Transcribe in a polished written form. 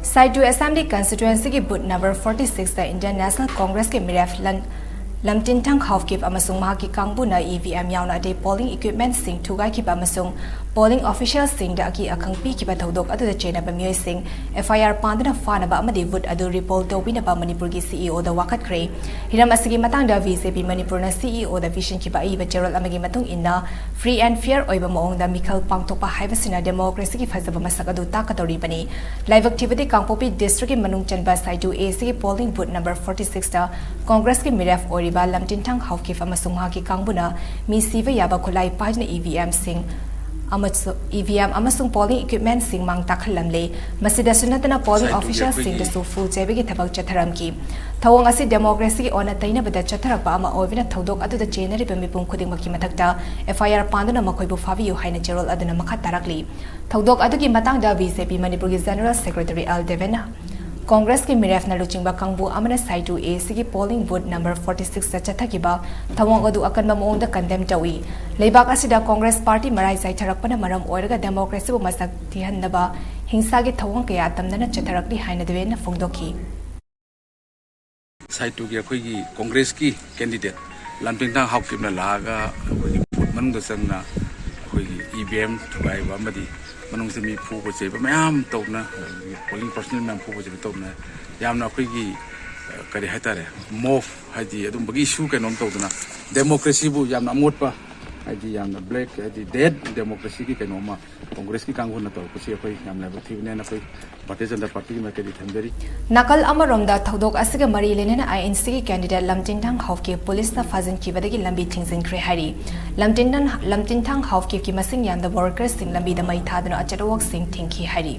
Side to Assembly constituency ki booth number 46 the Indian National Congress ke Miraf Lamtin Thang Hawkip amasung mahaki kangbu na EVM yauna de polling equipment sing thugai ki amasung polling officials sing da ki akangpi ki bathodok adu da chena ba miyoi sing FIR pandana fana ba amadi vote adu report to win ba Manipur ki CEO da wakat kre hiram asigi matang da VCP Manipur na CEO da vision ki ba iba Gerald amagi matung inna free and fair oiba maong da Mikhal pangtopa haibasina democracy ki phazaba masak adu takatori bani live activity Kangpopi district ki manung chanba side to AC polling booth number 46 da Congress ki Miraf ori Lamtin Thang Hawkip amasung mahaki kangbuna mi siva yaba khulai pajna EVM sing EVM amasung polling equipment sing mang takhalamle masida sunatana polling officials sing the so full jebe gi thabak chatharam ki thawang asi democracy ona taina bada chatharak ba ama ovina thodok adu da chenari ba mipum khuding makki mathakta FIR panduna makhoi bu fabiyu haina Gerald aduna makha tarakli thodok adu gi matang da VCP Manipur gi General Secretary Al Devena Congress ki Miraf na luchingba kangbu amana side to AC ki polling booth number 46 sa chathakiba thawang adu akan maong da condemn tawi leibak asida Congress party marai sai tharakpana maram oiraga democracy bu masak thihanaba hingsa gi thawang kaya tamdana chatharakli haina devena phongdoki side to gi khoi gi Congress ki candidate Lamtin Thang Hawkip na laga khoi booth manung da sangna khoi gi EVM thugai ba madi manung se mi phu ko cheba mayam tawna polling personnel nam phu ko cheba tawna yamna khoi gi kari hatare move haji adum bagi issue kenom tawduna democracy bu yamna motpa haji yamna black haji dead democracy ki kenoma Congress ki kanghu na taw ko se khoi yamna ba thibne na khoi partisan da party ma kedi thamdari nakal amaromda thodok asiga mari lenena INC ki candidate Lamtin Thang Hawkip police na fazin ki badagi lambi thingzin kre hari Lamtin Thang Hawkip ki masing yam the workers sing lambi da mai thaduna acharwak sing thinki hari